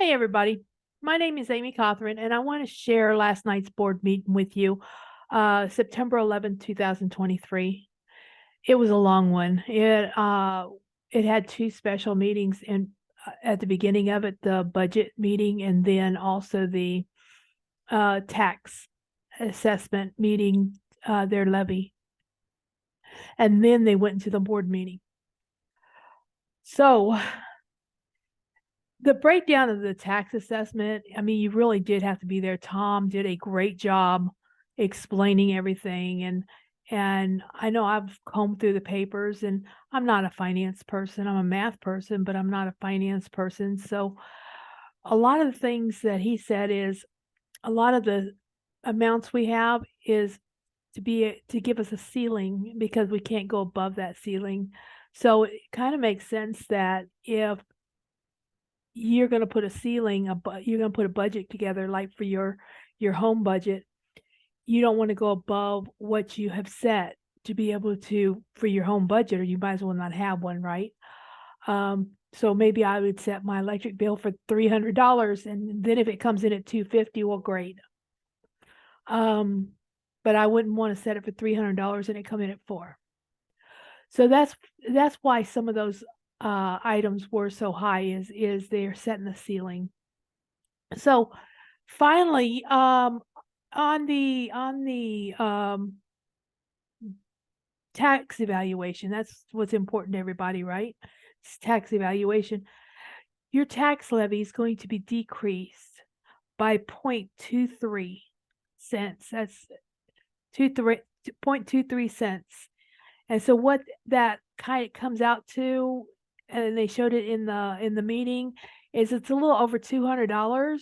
Hey, everybody. My name is Amy Cothran, and I want to share last night's board meeting with you, September 11th, 2023. It was a long one. It had two special meetings and at the beginning of it, the budget meeting, and then also the tax assessment meeting, their levy. And then they went into the board meeting. So the breakdown of the tax assessment, I mean, you really did have to be there. Tom did a great job explaining everything. And I know I've combed through the papers, and I'm not a finance person. I'm a math person, but I'm not a finance person. So a lot of the things that he said is a lot of the amounts we have is to give us a ceiling because we can't go above that ceiling. So it kind of makes sense that if you're going to put a ceiling, you're going to put a budget together, like for your home budget. You don't want to go above what you have set to be able to for your home budget, or you might as well not have one, right? So maybe I would set my electric bill for $300, and then if it comes in at $250, well, great. But I wouldn't want to set it for $300 and it come in at $400. So that's why some of those items were so high is they're setting the ceiling. So finally, on the tax evaluation, that's what's important to everybody, right? It's tax evaluation. Your tax levy is going to be decreased by 0.23 cents. That's 0.23 cents. And so what that kind of comes out to, and they showed it in the meeting, is it's a little over $200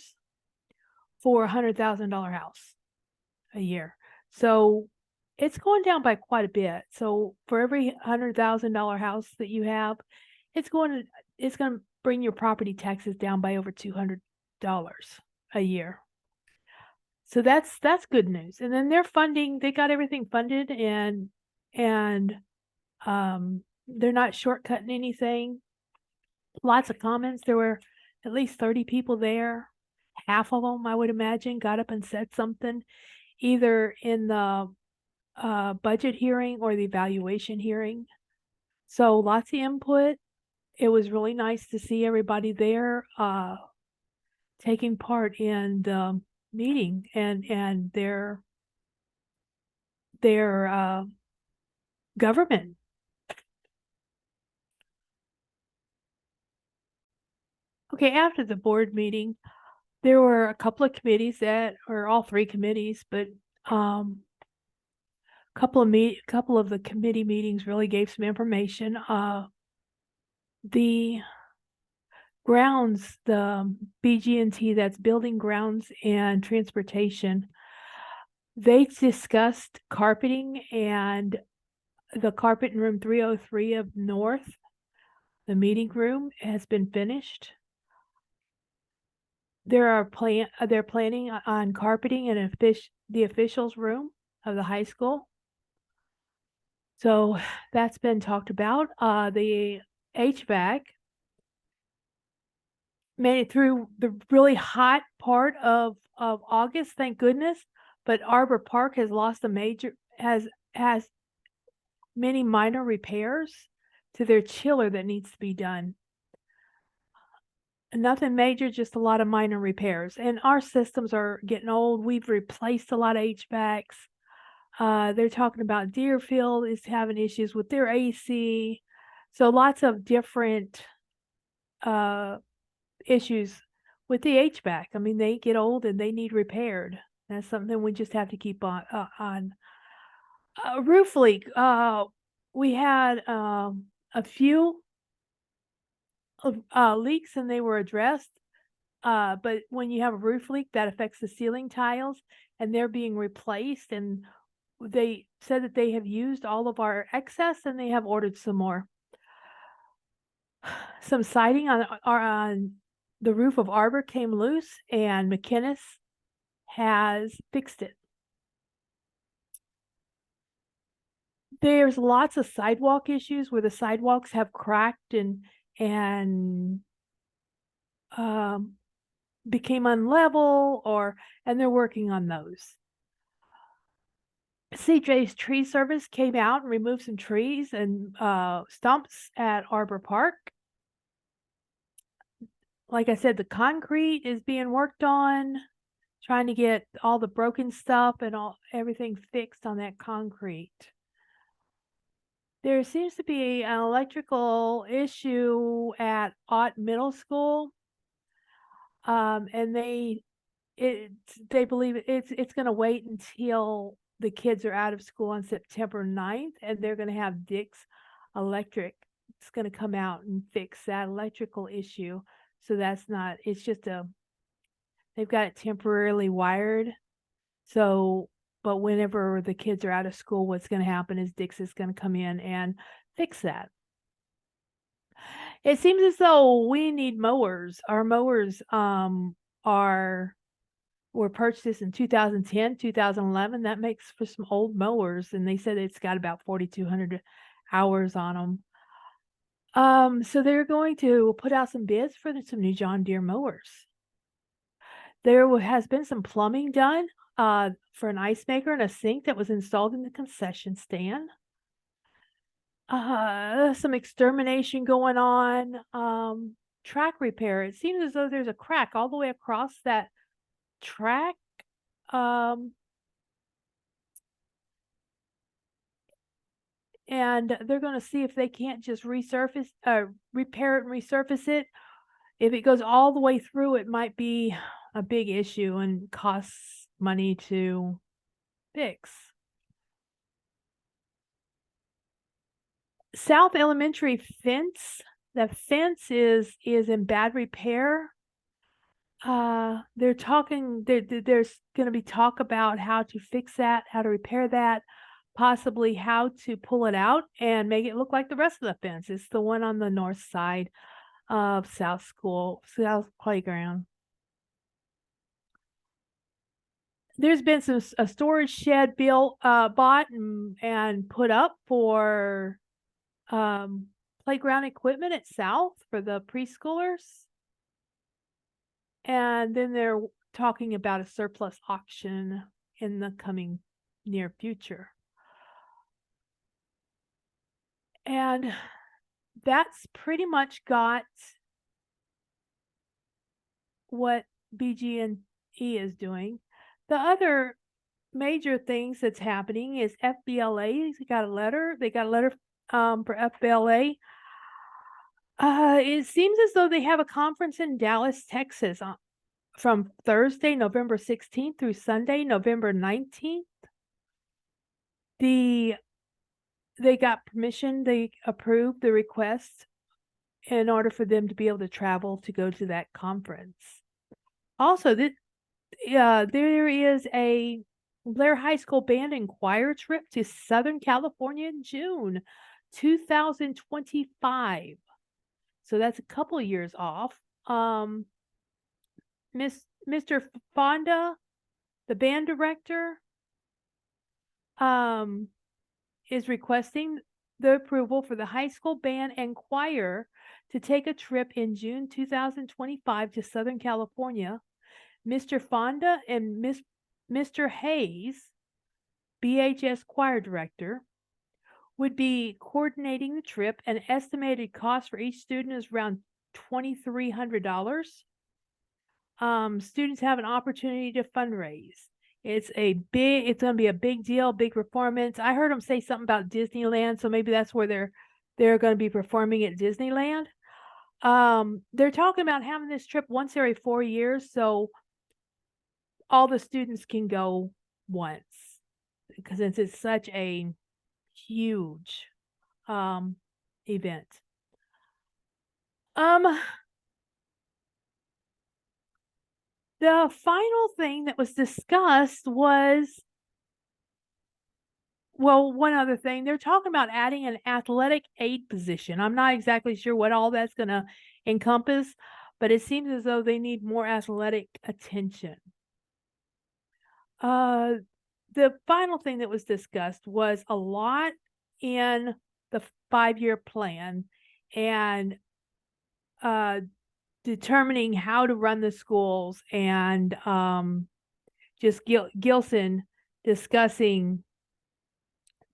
for a $100,000 house a year. So it's going down by quite a bit. So for every $100,000 house that you have, it's going to bring your property taxes down by over $200 a year. So that's good news. And then they got everything funded, and they're not shortcutting anything. Lots of comments. There were at least 30 people there. Half of them, I would imagine, got up and said something, either in the budget hearing or the evaluation hearing. So lots of input. It was really nice to see everybody there taking part in the meeting and their government. Okay, after the board meeting, there were a couple of committees or all three committees, but couple of the committee meetings really gave some information. The grounds, the BG&T, that's building grounds and transportation, they discussed carpeting, and the carpet in room 303 of North, the meeting room, has been finished. They're planning on carpeting in the officials room of the high school. So that's been talked about. The HVAC made it through the really hot part of August, thank goodness. But Arbor Park has has many minor repairs to their chiller that needs to be done. Nothing major, just a lot of minor repairs. And our systems are getting old. We've replaced a lot of HVACs. They're talking about Deerfield is having issues with their AC. So lots of different issues with the HVAC. I mean, they get old and they need repaired. That's something we just have to keep on. Roof leak. We had a few leaks and they were addressed. But when you have a roof leak, that affects the ceiling tiles, and they're being replaced. And they said that they have used all of our excess and they have ordered some more. Some siding on the roof of Arbor came loose, and McKinnis has fixed it. There's lots of sidewalk issues where the sidewalks have cracked and became unlevel, and they're working on those. CJ's Tree Service came out and removed some trees and stumps at Arbor Park. Like I said, the concrete is being worked on, trying to get all the broken stuff and everything fixed on that concrete. There seems to be an electrical issue at Ott Middle School, and they believe it's going to wait until the kids are out of school on September 9th, and they're going to have Dick's Electric. It's going to come out and fix that electrical issue. So that's not, it's just they've got it temporarily wired. So, but whenever the kids are out of school, what's going to happen is Dick's is going to come in and fix that. It seems as though we need mowers. Our mowers were purchased in 2010, 2011. That makes for some old mowers, and they said it's got about 4,200 hours on them. So they're going to put out some bids for some new John Deere mowers. There has been some plumbing done for an ice maker and a sink that was installed in the concession stand. Some extermination going on. Track repair. It seems as though there's a crack all the way across that track. And they're going to see if they can't just repair it and resurface it. If it goes all the way through, it might be a big issue and costs money to fix. South Elementary fence. The fence is in bad repair. There's going to be talk about how to fix that, how to repair that, possibly how to pull it out and make it look like the rest of the fence. It's the one on the north side of South Playground. There's been a storage shed bought and put up for playground equipment at South for the preschoolers. And then they're talking about a surplus auction in the coming near future. And that's pretty much got what BG&E is doing. The other major things that's happening is FBLA. They got a letter for FBLA. It seems as though they have a conference in Dallas, Texas from Thursday, November 16th through Sunday, November 19th. They got permission, they approved the request in order for them to be able to travel to go to that conference. Also, there is a Blair High School band and choir trip to Southern California in June 2025. So that's a couple of years off. Mr. Fonda, the band director, is requesting the approval for the high school band and choir to take a trip in June 2025 to Southern California. Mr. Fonda and Mr. Hayes, BHS choir director, would be coordinating the trip. An estimated cost for each student is around $2,300. Students have an opportunity to fundraise. It's going to be a big deal, big performance. I heard them say something about Disneyland, so maybe that's where they're going to be performing at Disneyland. They're talking about having this trip once every 4 years, so all the students can go once, because it's such a huge event. The final thing that was discussed was, well, one other thing. They're talking about adding an athletic aid position. I'm not exactly sure what all that's going to encompass, but it seems as though they need more athletic attention. The final thing that was discussed was a lot in the 5-year plan and determining how to run the schools, and just Gilson discussing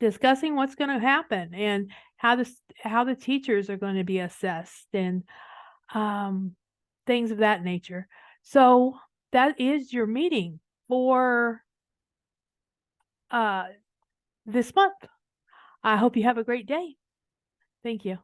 what's going to happen, and how the teachers are going to be assessed, and um, things of that nature. So that is your meeting for this month. I hope you have a great day. Thank you.